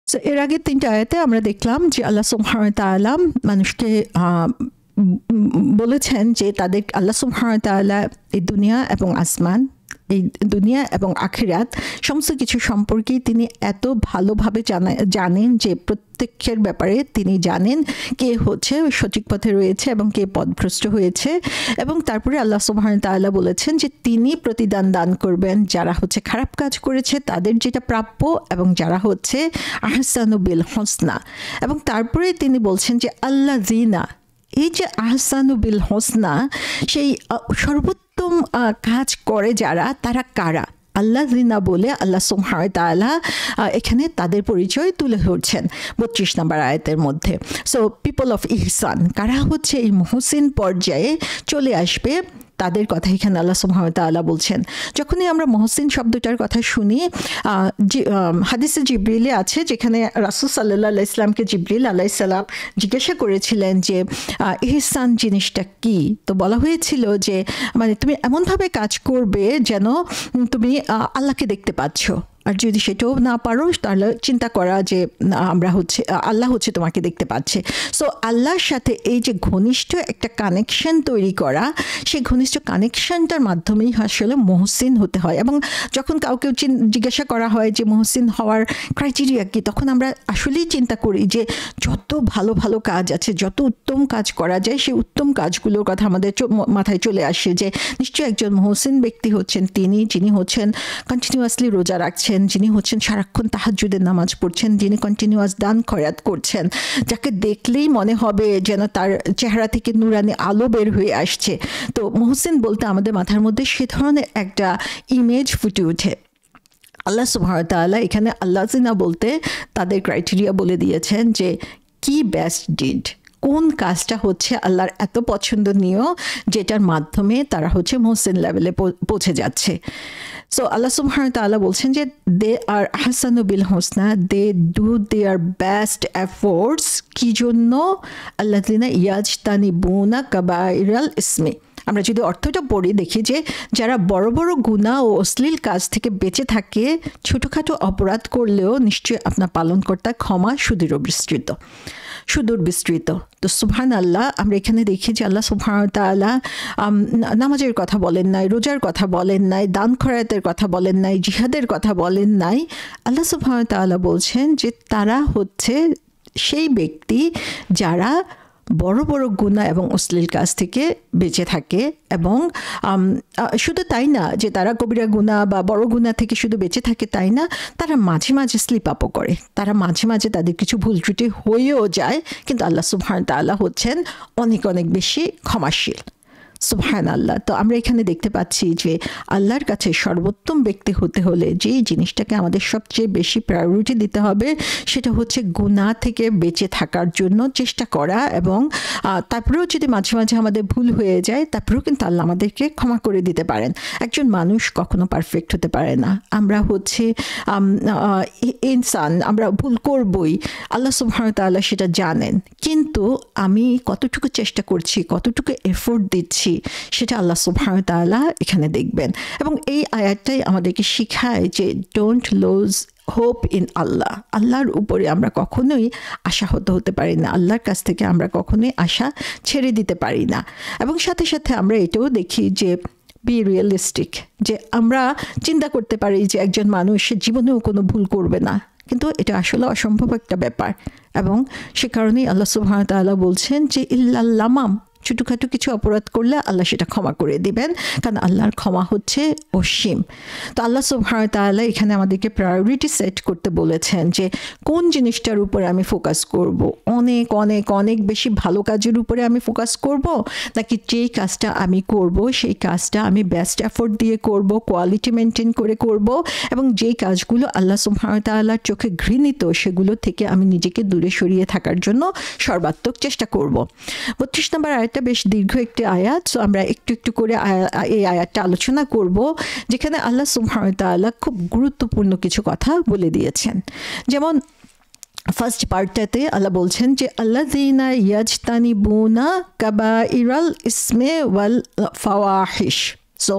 So এর আগে 3টা আয়াতে আমরা দেখলাম যে আল্লাহ সুবহানাহু ওয়া তাআলা মানুষকে বলেছেন যে তাদের আল্লাহ সুবহানাহু ওয়া তাআলা এই দুনিয়া এবং আসমান, এই দুনিয়া এবং আখিরাত সমস্ত কিছু সম্পর্কে তিনি এত ভালোভাবে জানেন যে প্রত্যেকের ব্যাপারে তিনি জানেন কে হচ্ছে সঠিক পথে রয়েছে এবং কে পথভ্রষ্ট হয়েছে। এবং তারপরে আল্লাহ সুবহানাহু ওয়া তাআলা বলেছেন যে তিনি প্রতিদান দান করবেন যারা হচ্ছে খারাপ কাজ করেছে তাদের যেটা প্রাপ্য, এবং যারা হচ্ছে আহসানু বিল হোসনা। এবং তারপরে তিনি বলছেন যে আল্লাযিনা, এই যে আহসানু বিল হোসনা, সেই সর্বোত্তম কাজ করে যারা, তারা কারা? আল্লাযিনা বলে আল্লাহ সুবহানাহু ওয়া তাআলা এখানে তাদের পরিচয় তুলে ধরছেন 32 নম্বর আয়াতের মধ্যে। সো পিপল অফ ইহসান, কারা হচ্ছে এই মুহসিন পর্যায়ে চলে আসবে, তাদের কথা এখানে আল্লাহ সুবহানাহু ওয়া তাআলা বলছেন। যখনই আমরা মুহসিন শব্দটার কথা শুনি, হাদিসে জিবরিলে আছে যেখানে রাসূল সাল্লাল্লাহু আলাইহি সাল্লামকে জিবরিল আলাইহিস সালাম জিজ্ঞাসা করেছিলেন যে ইহসান জিনিসটা কি। তো বলা হয়েছিল যে মানে তুমি এমনভাবে কাজ করবে যেন তুমি আল্লাহকে দেখতে পাচ্ছ, আর যদি সেটাও না পারো তাহলে চিন্তা করা যে আমরা হচ্ছে আল্লাহ হচ্ছে তোমাকে দেখতে পাচ্ছে। সো আল্লাহর সাথে এই যে ঘনিষ্ঠ একটা কানেকশন তৈরি করা, সেই ঘনিষ্ঠ কানেকশনটার মাধ্যমেই আসলে মুহসিন হতে হয়। এবং যখন কাউকে জিজ্ঞাসা করা হয় যে মুহসিন হওয়ার ক্রাইটেরিয়া কি, তখন আমরা আসলেই চিন্তা করি যে যত ভালো ভালো কাজ আছে, যত উত্তম কাজ করা যায়, সেই উত্তম কাজগুলোর কথা আমাদের মাথায় চলে আসে যে নিশ্চয়ই একজন মুহসিন ব্যক্তি হচ্ছেন তিনি, যিনি হচ্ছেন কন্টিনিউয়াসলি রোজা রাখছেন, যিনি হচ্ছেন সারাক্ষণ তাহাজ্জুদের নামাজ পড়ছেন, যিনি কন্টিনিউয়াস দান খয়রাত করছেন, যাকে দেখলেই মনে হবে যেন তার চেহারা থেকে নূরানি আলো বের হয়ে আসছে। তো মুহসিন বলতে আমাদের মাথার মধ্যে সে ধরনের একটা ইমেজ ফুটে ওঠে। আল্লাহ সুবহানাহু ওয়া তাআলা এখানে আল্লাযিনা বলতে তাদের ক্রাইটেরিয়া বলে দিয়েছেন যে কি বেস্ট ডিড, কোন কাজটা হচ্ছে আল্লাহর এত পছন্দনীয় যেটার মাধ্যমে তারা হচ্ছে মুহসিন লেভেলে পৌঁছে যাচ্ছে। সো আল্লাহ সুবহানাহু ওয়া তাআলা বলছেন যে দে আর আহসানু বিল হোসনা, they do their best efforts. কি জন্য? আল্লাযিনা ইয়াজতানিবুনা কাবাইরাল ইসমি। আমরা যদি অর্থটা পড়ি দেখি যে যারা বড় বড় গুনাহ ও অশ্লীল কাজ থেকে বেঁচে থাকে, ছোটোখাটো অপরাধ করলেও নিশ্চয়ই আপনার পালনকর্তা ক্ষমা সুদূর বিস্তৃত। তো সুবহানাল্লাহ, আমরা এখানে দেখি যে আল্লাহ সুবহানাহু ওয়া তাআলা নামাজের কথা বলেন নাই, রোজার কথা বলেন নাই, দান খয়রাতের কথা বলেন নাই, জিহাদের কথা বলেন নাই। আল্লাহ সুবহানাহু ওয়া তাআলা বলছেন যে তারা হচ্ছে সেই ব্যক্তি যারা বড় বড় গুনাহ এবং অশ্লীল কাজ থেকে বেঁচে থাকে। এবং শুধু তাই না যে তারা কবিরা গুনাহ বা বড় গুনাহ থেকে শুধু বেঁচে থাকে তাই না, তারা মাঝে মাঝে স্লিপ আপও করে, তারা মাঝে মাঝে তাদের কিছু ভুল ত্রুটি হয়েও যায়, কিন্তু আল্লাহ সুবহানাহু ওয়া তাআলা হচ্ছেন অনেক অনেক বেশি ক্ষমাশীল। সুবহানাল্লাহ। তো আমরা এখানে দেখতে পাচ্ছি যে আল্লাহর কাছে সর্বোত্তম ব্যক্তি হতে হলে যেই জিনিসটাকে আমাদের সবচেয়ে বেশি প্রায়োরিটি দিতে হবে সেটা হচ্ছে গুনাহ থেকে বেঁচে থাকার জন্য চেষ্টা করা। এবং তারপরেও যদি মাঝে মাঝে আমাদের ভুল হয়ে যায়, তারপরেও কিন্তু আল্লাহ আমাদেরকে ক্ষমা করে দিতে পারেন। একজন মানুষ কখনো পারফেক্ট হতে পারে না, আমরা হচ্ছে ইনসান, আমরা ভুল করবই, আল্লাহ সুবহানাহু ওয়া তাআলা সেটা জানেন। কিন্তু আমি কতটুকু চেষ্টা করছি, কতটুকু এফোর্ট দিচ্ছি, সেটা আল্লাহ সুবহানাহু ওয়া তাআলা এখানে দেখবেন। এবং এই আয়াতটাই আমাদেরকে শিখায় যে ডোন্ট লুজ হোপ ইন আল্লাহ। আল্লাহর উপরে আমরা কখনোই আশাহত হতে পারি না, আল্লাহর কাছ থেকে আমরা কখনোই আশা ছেড়ে দিতে পারি না। এবং সাথে সাথে আমরা এটাও দেখি যে বি রিয়েলিস্টিক, যে আমরা চিন্তা করতে পারি যে একজন মানুষ জীবনেও কোনো ভুল করবে না, কিন্তু এটা আসলে অসম্ভব একটা ব্যাপার। এবং সে কারণেই আল্লাহ সুবহানাহু ওয়া তাআলা বলছেন যে ইল্লাল লামাম, ছোটোখাটো কিছু অপরাধ করলে আল্লাহ সেটা ক্ষমা করে দিবেন, কারণ আল্লাহর ক্ষমা হচ্ছে অসীম। তো আল্লাহ সুবহানাহু ওয়া তাআলা এখানে আমাদেরকে প্রায়োরিটি সেট করতে বলেছেন যে কোন জিনিসটার উপরে আমি ফোকাস করব, অনেক অনেক অনেক বেশি ভালো কাজের উপরে আমি ফোকাস করব, নাকি যেই কাজটা আমি করব সেই কাজটা আমি বেস্ট এফোর্ট দিয়ে করব, কোয়ালিটি মেনটেন করে করব, এবং যেই কাজগুলো আল্লাহ সুবহানাহু ওয়া তাআলার চোখে ঘৃণিত সেগুলো থেকে আমি নিজেকে দূরে সরিয়ে থাকার জন্য সর্বাত্মক চেষ্টা করব। 32 নম্বর আয়াতটা বেশ দীর্ঘ একটি আয়াত, সো আমরা একটু একটু করে এই আয়াতটা আলোচনা করব, যেখানে আল্লাহ সুবহানাহু ওয়া তাআলা খুব গুরুত্বপূর্ণ কিছু কথা বলে দিয়েছেন। যেমন ফার্স্ট পার্টটাতে আল্লাহ বলছেন যে আল্লাযীনা ইয়াজতানিবুনা কাবাইরাল ইসমে ওয়াল ফাওয়াহিশ। সো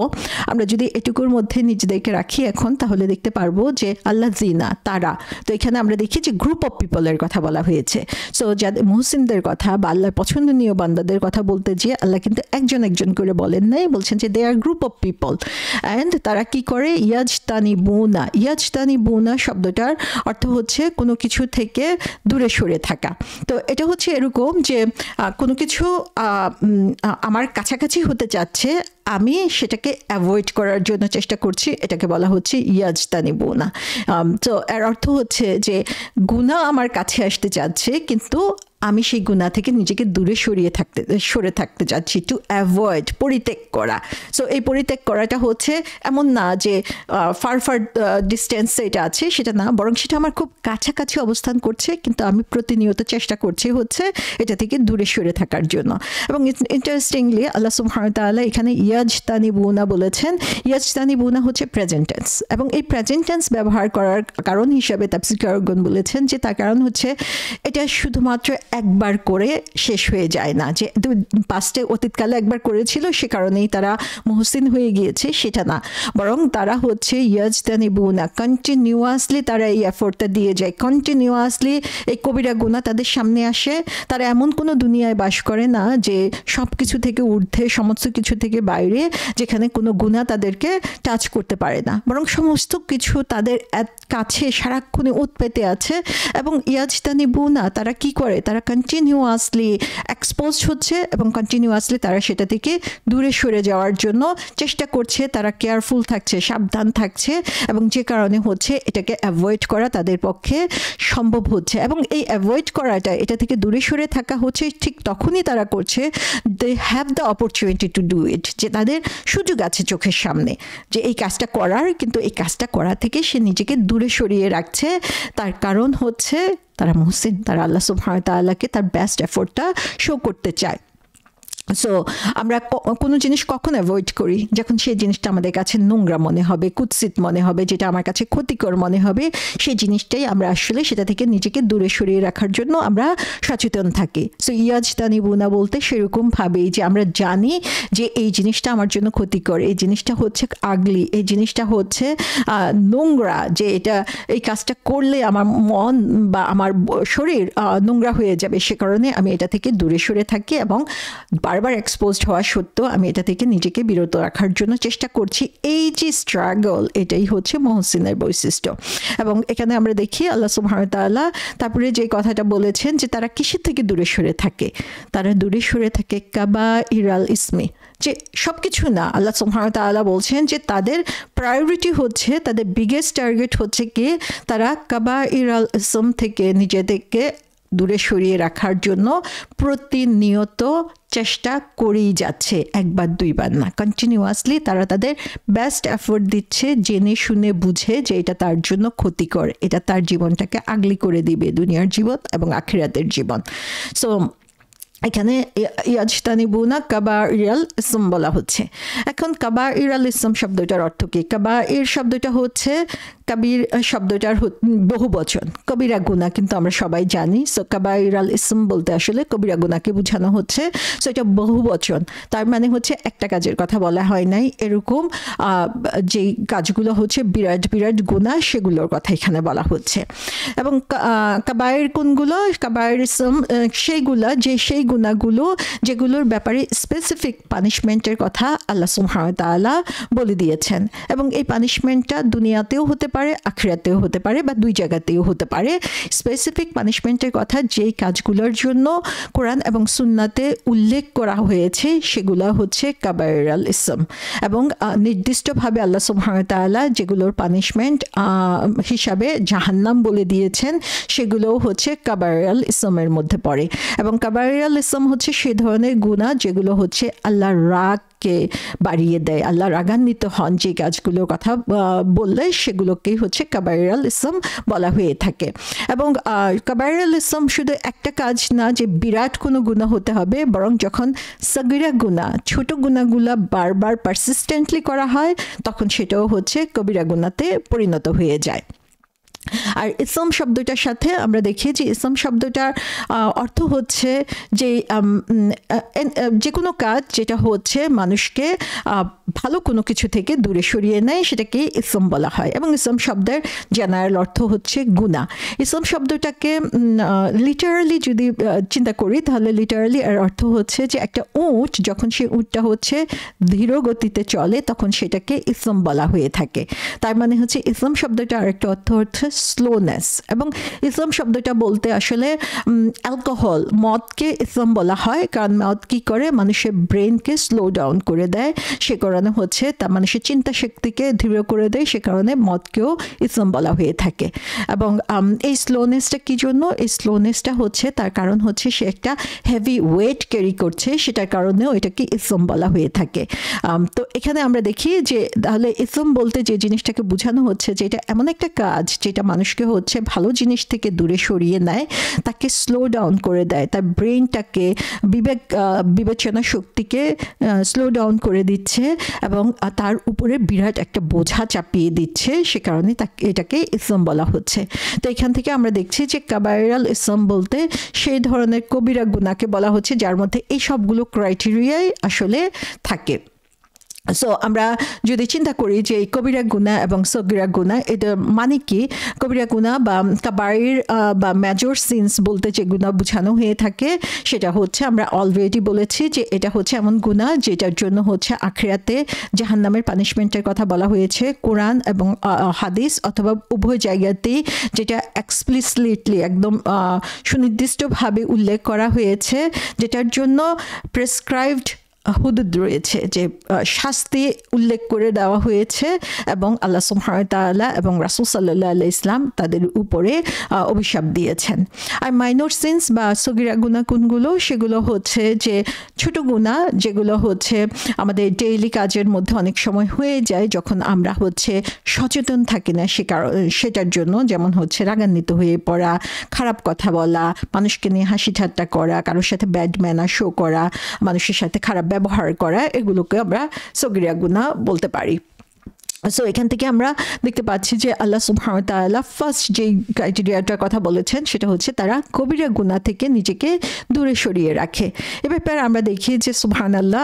আমরা যদি এটুকুর মধ্যে নিজেদেরকে রাখি এখন, তাহলে দেখতে পারবো যে আল্লাযিনা তারা, তো এখানে আমরা দেখি যে গ্রুপ অফ পিপলের কথা বলা হয়েছে। সো যাদের মুহসিনদের কথা বা আল্লাহর পছন্দনীয় বান্দাদের কথা বলতে গিয়ে আল্লাহ কিন্তু একজন একজন করে বলেন নাই, বলছেন যে they R group of people. And তারা কি করে, ইয়াজতানিবুনা, ইয়াজতানিবুনা শব্দটার অর্থ হচ্ছে কোনো কিছু থেকে দূরে সরে থাকা। তো এটা হচ্ছে এরকম যে কোনো কিছু আমার কাছাকাছি হতে চাচ্ছে, আমি সেটাকে অ্যাভয়েড করার জন্য চেষ্টা করছি, এটাকে বলা হচ্ছে ইয়াজতানিবুনা। তো এর অর্থ হচ্ছে যে গুনাহ আমার কাছে আসতে চাচ্ছে, কিন্তু আমি সেই গুনাহ থেকে নিজেকে দূরে সরে থাকতে যাচ্ছি, টু অ্যাভয়েড, পরিত্যাগ করা। সো এই পরিত্যাগ করাটা হচ্ছে এমন না যে ফার ডিস্টেন্সে এটা আছে, সেটা না, বরং সেটা আমার খুব কাছাকাছি অবস্থান করছে, কিন্তু আমি প্রতিনিয়ত চেষ্টা করছি হচ্ছে এটা থেকে দূরে সরে থাকার জন্য। এবং ইন্টারেস্টিংলি আল্লাহ সুবহানাহু ওয়া তাআলা এখানে ইয়াজতানিবুনা বলেছেন। ইয়াজতানিবুনা হচ্ছে প্রেজেন্ট টেন্স, এবং এই প্রেজেন্ট টেন্স ব্যবহার করার কারণ হিসাবে তাফসীরকারগণ বলেছেন যে তার কারণ হচ্ছে এটা শুধুমাত্র একবার করে শেষ হয়ে যায় না, যে পাস্টে অতীতকালে একবার করেছিল সে কারণেই তারা মুহসিন হয়ে গিয়েছে, সেটা না, বরং তারা হচ্ছে ইয়াজতানিবুনা, কন্টিনিউয়াসলি তারা এই এফোর্টটা দিয়ে যায়, কন্টিনিউয়াসলি এই কবিরা গুনাহ তাদের সামনে আসে। তারা এমন কোনো দুনিয়ায় বাস করে না যে সব কিছু থেকে ঊর্ধ্বে, সমস্ত কিছু থেকে বাইরে, যেখানে কোনো গুনাহ তাদেরকে টাচ করতে পারে না, বরং সমস্ত কিছু তাদের কাছে সারাক্ষণে উৎপেতে আছে। এবং ইয়াজতানিবুনা তারা কি করে, তারা কন্টিনিউয়াসলি এক্সপোজ হচ্ছে এবং কন্টিনিউয়াসলি তারা সেটা থেকে দূরে সরে যাওয়ার জন্য চেষ্টা করছে, তারা কেয়ারফুল থাকছে, সাবধান থাকছে, এবং যে কারণে হচ্ছে এটাকে অ্যাভয়েড করা তাদের পক্ষে সম্ভব হচ্ছে। এবং এই অ্যাভয়েড করাটা, এটা থেকে দূরে সরে থাকা হচ্ছে ঠিক তখনই তারা করছে, they have the opportunity to do it, যে তাদের সুযোগ আছে চোখের সামনে যে এই কাজটা করার, কিন্তু এই কাজটা করা থেকে সে নিজেকে দূরে সরিয়ে রাখছে। তার কারণ হচ্ছে তারা মুহসিন, তারা আল্লাহ সুবহানাহু ওয়া তাআলাকে তার বেস্ট এফোর্টটা শো করতে চায়। সো আমরা কোনো জিনিস কখন অ্যাভয়েড করি, যখন সেই জিনিসটা আমাদের কাছে নোংরা মনে হবে, কুৎসিত মনে হবে, যেটা আমার কাছে ক্ষতিকর মনে হবে, সেই জিনিসটাই আমরা আসলে সেটা থেকে নিজেকে দূরে সরিয়ে রাখার জন্য আমরা সচেতন থাকি। সো ইয়াজতানিবুনা বলতে সেরকমভাবেই যে আমরা জানি যে এই জিনিসটা আমার জন্য ক্ষতিকর, এই জিনিসটা হচ্ছে আগলি, এই জিনিসটা হচ্ছে নোংরা, যে এটা এই কাজটা করলে আমার মন বা আমার শরীর নোংরা হয়ে যাবে, সে কারণে আমি এটা থেকে দূরে সরে থাকি এবং বারবার এক্সপোজড হওয়া সত্ত্বেও আমি এটা থেকে নিজেকে বিরত রাখার জন্য চেষ্টা করছি। এই যে স্ট্রাগল, এটাই হচ্ছে মুহসিনের বৈশিষ্ট্য। এবং এখানে আমরা দেখি আল্লাহ সুবহানাহু ওয়া তাআলা তারপরে যে কথাটা বলেছেন যে তারা কিসের থেকে দূরে সরে থাকে, তারা দূরে সরে থাকে কাবাইরাল ইসমি, যে সব কিছু না, আল্লাহ সুবহানাহু ওয়া তাআলা বলছেন যে তাদের প্রায়োরিটি হচ্ছে, তাদের বিগেস্ট টার্গেট হচ্ছে কি, তারা কাবাইরাল ইসম থেকে নিজেদেরকে দূরে সরিয়ে রাখার জন্য প্রতিনিয়ত চেষ্টা করেই যাচ্ছে, একবার দুইবার না, কন্টিনিউয়াসলি তারা তাদের বেস্ট এফোর্ট দিচ্ছে, জেনে শুনে বুঝে যে এটা তার জন্য ক্ষতিকর, এটা তার জীবনটাকে আগলি করে দিবে, দুনিয়ার জীবন এবং আখিরাতের জীবন। সো এখানে ইয়াজতানিবুনা কাবাইরাল ইসম বলা হচ্ছে। এখন কাবাইরাল ইসম শব্দটার অর্থ কি? কাবাইর শব্দটা হচ্ছে, কাবির শব্দটার বহু বচন, কবিরা গুনাহ কিন্তু আমরা সবাই জানি। সো কাবাইরাল ইসম বলতে আসলে কবিরা গুনাহকে বোঝানো হচ্ছে। সো এটা বহু বচন, তার মানে হচ্ছে একটা কাজের কথা বলা হয় নাই, এরকম যে কাজগুলো হচ্ছে বিরাট বিরাট গুনাহ, সেগুলোর কথা এখানে বলা হচ্ছে। এবং কাবাইর কোনগুলো? কাবাইর ইসম সেইগুলা, যে সেই গুনাহগুলো যেগুলোর ব্যাপারে স্পেসিফিক পানিশমেন্টের কথা আল্লাহ সুবহানাহু ওয়া তাআলা বলে দিয়েছেন, এবং এই পানিশমেন্টটা দুনিয়াতেও হতে পারে, আখিরাতেও হতে পারে, বা দুই জায়গাতেও হতে পারে। স্পেসিফিক পানিশমেন্টের কথা যেই কাজগুলোর জন্য কোরআন এবং সুন্নাতে উল্লেখ করা হয়েছে সেগুলো হচ্ছে কাবাইরাল ইসম, এবং নির্দিষ্টভাবে আল্লাহ সুবহানাহু ওয়া তাআলা যেগুলোর পানিশমেন্ট হিসাবে জাহান্নাম বলে দিয়েছেন সেগুলোও হচ্ছে কাবাইরাল ইসমের মধ্যে পড়ে। এবং কাবাইরাল ইসম হচ্ছে সেই ধরনের গুনাহ যেগুলো হচ্ছে আল্লাহর রাগকে বাড়িয়ে দেয়, আল্লাহ রাগান্বিত হন যে কাজগুলোর কথা বললে সেগুলোকেই হচ্ছে কাবাইরাল ইসম বলা হয়ে থাকে। এবং কাবাইরাল ইসম শুধু একটা কাজ না যে বিরাট কোনো গুনাহ হতে হবে, বরং যখন সগীরা গুনাহ, ছোট গুনাহগুলো বারবার পারসিস্টেন্টলি করা হয় তখন সেটাও হচ্ছে কবিরা গুনাহতে পরিণত হয়ে যায়। আর ইসম শব্দটার সাথে আমরা দেখি যে ইসম শব্দটার অর্থ হচ্ছে যে যে কোনো কাজ যেটা হচ্ছে মানুষকে ভালো কোনো কিছু থেকে দূরে সরিয়ে নেয় সেটাকে ইসম বলা হয় এবং ইসম শব্দের জেনারেল অর্থ হচ্ছে গুনাহ ইসম শব্দটাকে লিটারালি যদি চিন্তা করি তাহলে লিটারালি এর অর্থ হচ্ছে যে একটা উট যখন সেই উটটা হচ্ছে ধীর গতিতে চলে তখন সেটাকে ইসম বলা হয়ে থাকে তার মানে হচ্ছে ইসম শব্দটা আরেকটা অর্থ হচ্ছে স্লোনেস এবং ইসম শব্দটা বলতে আসলে অ্যালকোহল মদকে ইসম বলা হয় কারণ মদ কি করে মানুষের ব্রেনকে স্লো ডাউন করে দেয় সে কারণে হচ্ছে তা মানুষের চিন্তা শক্তিকে ধীর করে দেয় সে কারণে মদকেও ইসম বলা হয়ে থাকে এবং এই স্লোনেসটা কি জন্য এই স্লোনেসটা হচ্ছে তার কারণ হচ্ছে সে একটা হেভি ওয়েট ক্যারি করছে সেটার কারণেও এটাকে ইসম বলা হয়ে থাকে তো এখানে আমরা দেখি যে তাহলে ইসম বলতে যে জিনিসটাকে বোঝানো হচ্ছে যে এটা এমন একটা কাজ যেটা মানুষকে হচ্ছে ভালো জিনিস থেকে দূরে সরিয়ে নেয় তাকে স্লো ডাউন করে দেয় তার ব্রেনটাকে বিবেচনা শক্তিকে স্লো ডাউন করে দিচ্ছে এবং তার উপরে বিরাট একটা বোঝা চাপিয়ে দিচ্ছে সে কারণে এটাকে ইসম বলা হচ্ছে তো এখান থেকে আমরা দেখছি যে কাবায়রাল ইসম বলতে সেই ধরনের কবিরা গুনাহকে বলা হচ্ছে যার মধ্যে এই সবগুলো ক্রাইটেরিয়াই আসলে থাকে সো আমরা যদি চিন্তা করি যে কবিরা গুনাহ এবং সগীরা গুনাহ এটা মানে কি কবিরা গুনাহ বা কাবাইর বা মেজর সিনস বলতে যে গুনাহ বোঝানো হয়ে থাকে সেটা হচ্ছে আমরা অলরেডি বলেছি যে এটা হচ্ছে এমন গুনাহ যেটার জন্য হচ্ছে আখিরাতে জাহান্নামের পানিশমেন্টের কথা বলা হয়েছে কোরআন এবং হাদিস অথবা উভয় জায়গাতেই যেটা এক্সপ্লিসিটলি একদম সুনির্দিষ্টভাবে উল্লেখ করা হয়েছে যেটার জন্য প্রেসক্রাইবড হুদুদ রয়েছে যে শাস্তি উল্লেখ করে দেওয়া হয়েছে এবং আল্লাহ সুবহানাহু ওয়া তাআলা এবং রাসূল সাল্লাল্লাহু আলাইহি ওয়াসাল্লাম তাদের উপরে অভিশাপ দিয়েছেন আর মাইনর সিনস বা সগীরা গুনাহ কোনগুলো সেগুলো হচ্ছে যে ছোট গুনাহ যেগুলো হচ্ছে আমাদের ডেইলি কাজের মধ্যে অনেক সময় হয়ে যায় যখন আমরা হচ্ছে সচেতন থাকি না সেটার জন্য যেমন হচ্ছে রাগান্বিত হয়ে পড়া খারাপ কথা বলা মানুষকে নিয়ে হাসি ঠাট্টা করা কারোর সাথে ব্যাড ম্যানার শো করা মানুষের সাথে খারাপ ব্যবহার করা এগুলোকে আমরা সগীরা গুনাহ বলতে পারি সো এখান থেকে আমরা দেখতে পাচ্ছি যে আল্লাহ সুবহানাহু ওয়া তাআলা ফার্স্ট যে ক্রাইটেরিয়াটার কথা বলেছেন সেটা হচ্ছে তারা কবিরা গুনাহ থেকে নিজেকে দূরে সরিয়ে রাখে এ ব্যাপারে আমরা দেখি যে সুবহানাল্লাহ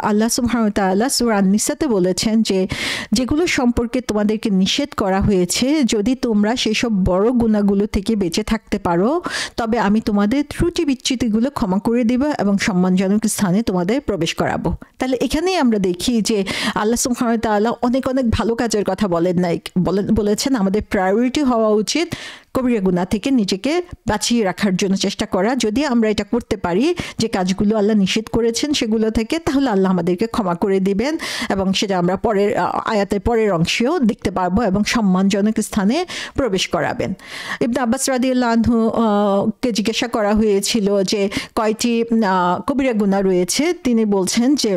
আল্লাহ সুবহানাহু ওয়া তাআলা সূরা আন-নিসাতে বলেছেন যে যেগুলো সম্পর্কে তোমাদেরকে নিষেধ করা হয়েছে যদি তোমরা সেসব বড় গুনাহগুলো থেকে বেঁচে থাকতে পারো তবে আমি তোমাদের ত্রুটি বিচ্যুতিগুলো ক্ষমা করে দেব এবং সম্মানজনক স্থানে তোমাদের প্রবেশ করাবো তাহলে এখানেই আমরা দেখি যে আল্লাহ সুবহানাহু ওয়া তাআলা অনেক ভালো কাজের কথা বলেছেন আমাদের প্রায়োরিটি হওয়া উচিত কবিরা গুনাহ থেকে নিজেকে বাঁচিয়ে রাখার জন্য চেষ্টা করা যদি আমরা এটা করতে পারি যে কাজগুলো আল্লাহ নিষেধ করেছেন সেগুলো থেকে তাহলে আল্লাহ আমাদেরকে ক্ষমা করে দিবেন এবং সেটা আমরা পরের আয়াতের পরের অংশেও দেখতে পারবো এবং সম্মানজনক স্থানে প্রবেশ করাবেন ইবনে আব্বাস রাদিয়াল্লাহু আনহু কে জিজ্ঞাসা করা হয়েছিল যে কয়টি কবিরা গুনাহ রয়েছে তিনি বলছেন যে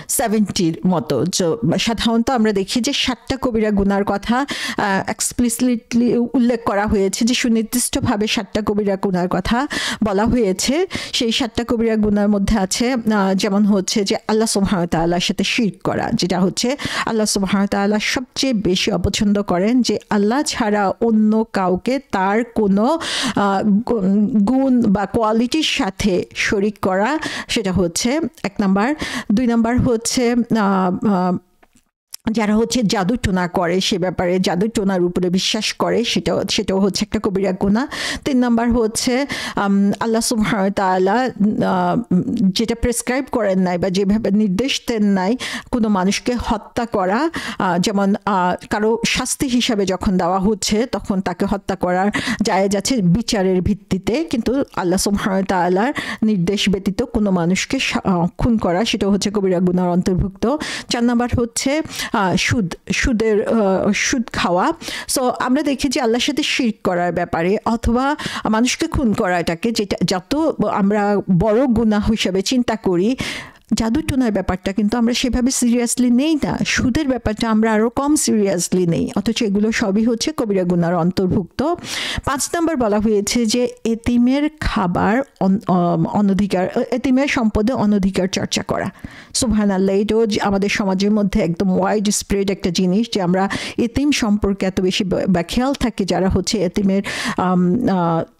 70-র মতো সাধারণত আমরা দেখি যে 7টা কবিরা গুনার কথা এক্সপ্লিসিটলি উল্লেখ করা হয়েছে যে সুনির্দিষ্টভাবে 7টা কবিরা গুনার কথা বলা হয়েছে সেই 7টা কবিরা গুনার মধ্যে আছে যেমন হচ্ছে যে আল্লাহ সুবহানাহু ওয়া তাআলার সাথে শিরক করা যেটা হচ্ছে আল্লাহ সুবহানাহু ওয়া তাআলা সবচেয়ে বেশি অপছন্দ করেন যে আল্লাহ ছাড়া অন্য কাউকে তার কোনো গুণ বা কোয়ালিটির সাথে শরীক করা সেটা হচ্ছে এক নাম্বার 2 নাম্বার হচ্ছে যারা হচ্ছে জাদু টোনা করে সে ব্যাপারে জাদু টোনার উপরে বিশ্বাস করে সেটাও হচ্ছে একটা কবিরা গুনাহ 3 নাম্বার হচ্ছে আল্লাহ সুবহানাহু ওয়া তাআলা যেটা প্রেসক্রাইব করেন নাই বা যেভাবে নির্দেশ দেন নাই কোনো মানুষকে হত্যা করা যেমন কারো শাস্তি হিসাবে যখন দেওয়া হচ্ছে তখন তাকে হত্যা করার জায়েজ আছে বিচারের ভিত্তিতে কিন্তু আল্লাহ সুবহানাহু ওয়া তাআলার নির্দেশ ব্যতীত কোনো মানুষকে খুন করা সেটা হচ্ছে কবিরা গুনাহর অন্তর্ভুক্ত 4 নাম্বার হচ্ছে সুদ খাওয়া সো আমরা দেখি যে আল্লাহর সাথে শিরক করার ব্যাপারে অথবা মানুষকে খুন করা এটাকে যেটা যত আমরা বড় গুনাহ হিসেবে চিন্তা করি জাদু টোনার ব্যাপারটা কিন্তু আমরা সেভাবে সিরিয়াসলি নেই না, সুদের ব্যাপারটা আমরা আরও কম সিরিয়াসলি নেই, অথচ এগুলো সবই হচ্ছে কবিরা গুনার অন্তর্ভুক্ত। 5 নম্বর বলা হয়েছে যে এতিমের খাবার অনধিকার, এতিমের সম্পদে অনধিকার চর্চা করা। সুবহানাল্লাহ, এটাও আমাদের সমাজের মধ্যে একদম ওয়াইড স্প্রেড একটা জিনিস যে আমরা এতিম সম্পর্কে এত বেশি খেয়াল থাকে, যারা হচ্ছে এতিমের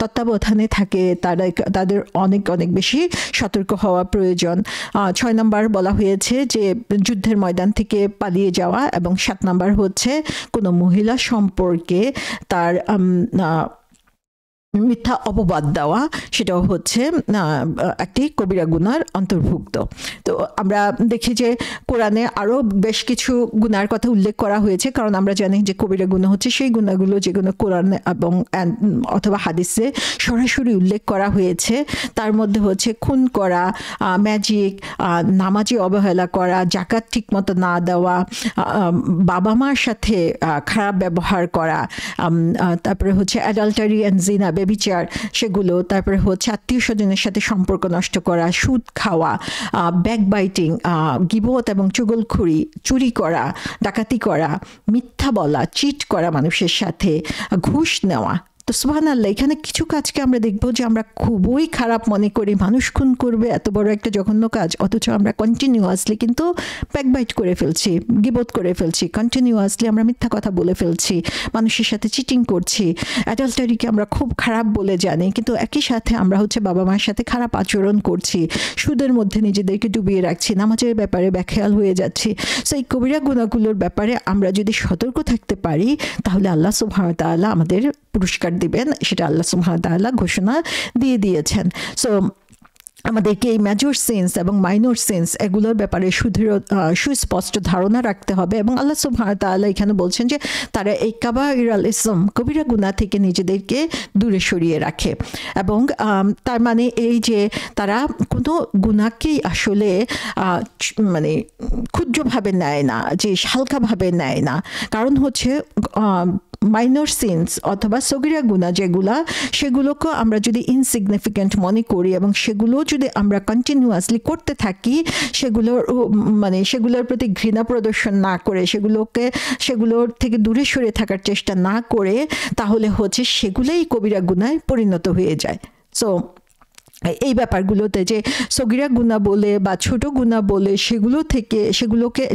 তত্ত্বাবধানে থাকে তাদের অনেক অনেক বেশি সতর্ক হওয়া প্রয়োজন। 6 নম্বর বলা হয়েছে যে যুদ্ধের ময়দান থেকে পালিয়ে যাওয়া, এবং 7 নম্বর হচ্ছে কোনো মহিলা সম্পর্কে তার মিথ্যা অপবাদ দেওয়া, সেটাও হচ্ছে একটি কবিরা গুনার অন্তর্ভুক্ত। তো আমরা দেখি যে কোরআনে আরও বেশ কিছু গুনার কথা উল্লেখ করা হয়েছে, কারণ আমরা জানি যে কবিরা গুনাহ হচ্ছে সেই গুনাহগুলো যেগুলো কোরআনে এবং অথবা হাদিসে সরাসরি উল্লেখ করা হয়েছে। তার মধ্যে হচ্ছে খুন করা, ম্যাজিক, নামাজে অবহেলা করা, জাকাত ঠিকমতো না দেওয়া, বাবা মার সাথে খারাপ ব্যবহার করা, তারপরে হচ্ছে অ্যাডাল্টারি অ্যান্ড জিনা, বেবিচার, সেগুলো, তারপরে হচ্ছে আত্মীয় স্বজনের সাথে সম্পর্ক নষ্ট করা, সুদ খাওয়া, ব্যাকবাইটিং, গিবত এবং চুগলখড়ি, চুরি করা, ডাকাতি করা, মিথ্যা বলা, চিট করা মানুষের সাথে, ঘুষ নেওয়া। তো সুবহানাল্লাহ, এখানে কিছু কাজকে আমরা দেখব যে আমরা খুবই খারাপ মনে করি, মানুষ খুন করবে এত বড় একটা জঘন্য কাজ, অথচ আমরা কন্টিনিউয়াসলি কিন্তু ব্যাকবাইট করে ফেলছি, গিবত করে ফেলছি, কন্টিনিউয়াসলি আমরা মিথ্যা কথা বলে ফেলছি, মানুষের সাথে চিটিং করছি, অ্যাডাল্টারিকে আমরা খুব খারাপ বলে জানি, কিন্তু একই সাথে আমরা হচ্ছে বাবা মার সাথে খারাপ আচরণ করছি, সুদের মধ্যে নিজেদেরকে ডুবিয়ে রাখছি, নামাজের ব্যাপারে বেখেয়াল হয়ে যাচ্ছি। সো এই কবিরা গুনাহগুলোর ব্যাপারে আমরা যদি সতর্ক থাকতে পারি, তাহলে আল্লাহ সুবহানাহু ওয়া তাআলা আমাদের পুরস্কার দিবেন, সেটা আল্লাহ সুবহানাহু ওয়া তাআলা ঘোষণা দিয়ে দিয়েছেন। সো আমাদেরকে এই মেজর সেন্স এবং মাইনর সেন্স এগুলোর ব্যাপারে সুস্পষ্ট ধারণা রাখতে হবে, এবং আল্লাহ সুবহানাহু ওয়া তাআলা এখানে বলছেন যে তারা এই কাবাইরুল ইসম, কবিরা গুনাহ থেকে নিজেদেরকে দূরে সরিয়ে রাখে, এবং তার মানে এই যে তারা কোনো গুনাহকেই আসলে মানে ক্ষুদ্রভাবে নেয় না, যে হালকাভাবে নেয় না। কারণ হচ্ছে মাইনর সিনস অথবা সগীরা গুনাহ যেগুলা, সেগুলোকে আমরা যদি ইনসিগনিফিক্যান্ট মনে করি এবং সেগুলো যদি আমরা কন্টিনিউয়াসলি করতে থাকি, সেগুলোর প্রতি ঘৃণা প্রদর্শন না করে, সেগুলোর থেকে দূরে সরে থাকার চেষ্টা না করে, তাহলে হচ্ছে সেগুলোই কবিরা গুনায় পরিণত হয়ে যায়। সো এই ব্যাপারগুলোতে যে সগীরা গুনাহ বলে বা ছোট গুনাহ বলে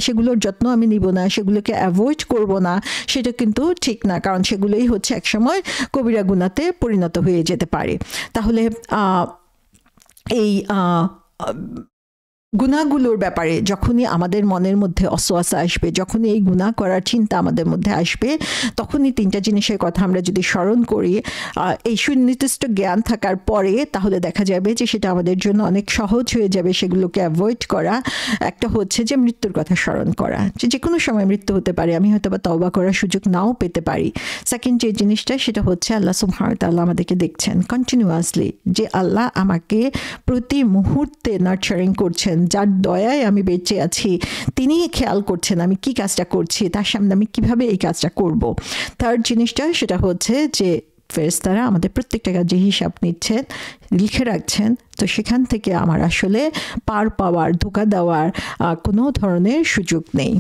সেগুলোর যত্ন আমি নিব না, সেগুলোকে অ্যাভয়েড করব না, সেটা কিন্তু ঠিক না, কারণ সেগুলোই হচ্ছে একসময় কবিরা গুনাহতে পরিণত হয়ে যেতে পারে। তাহলে এই গুনাহগুলোর ব্যাপারে যখনই আমাদের মনের মধ্যে অসওয়াসা আসবে, যখনই এই গুনাহ করার চিন্তা আমাদের মধ্যে আসবে, তখনই 3টা জিনিসের কথা আমরা যদি স্মরণ করি, এই সুনির্দিষ্ট জ্ঞান থাকার পরে, তাহলে দেখা যাবে যে সেটা আমাদের জন্য অনেক সহজ হয়ে যাবে সেগুলোকে অ্যাভয়েড করা। একটা হচ্ছে যে মৃত্যুর কথা স্মরণ করা, যে কোনো সময় মৃত্যু হতে পারে, আমি হয়তো বা তওবা করার সুযোগ নাও পেতে পারি। সেকেন্ড যে জিনিসটা, সেটা হচ্ছে আল্লাহ সুবহানাহু ওয়া তাআলা আমাদেরকে দেখছেন কন্টিনিউয়াসলি, যে আল্লাহ আমাকে প্রতি মুহূর্তে নার্চারিং করছেন, যার দয়ায় আমি বেঁচে আছি, তিনি খেয়াল করছেন আমি কি কাজটা করছি, তার সামনে আমি কিভাবে এই কাজটা করব। থার্ড জিনিসটা, সেটা হচ্ছে যে ফেরেশতারা আমাদের প্রত্যেকটা কাজে হিসাব নিচ্ছেন, লিখে রাখছেন। তো সেখান থেকে আমার আসলে পার পাওয়ার, ধোঁকা দেওয়ার কোনো ধরনের সুযোগ নেই।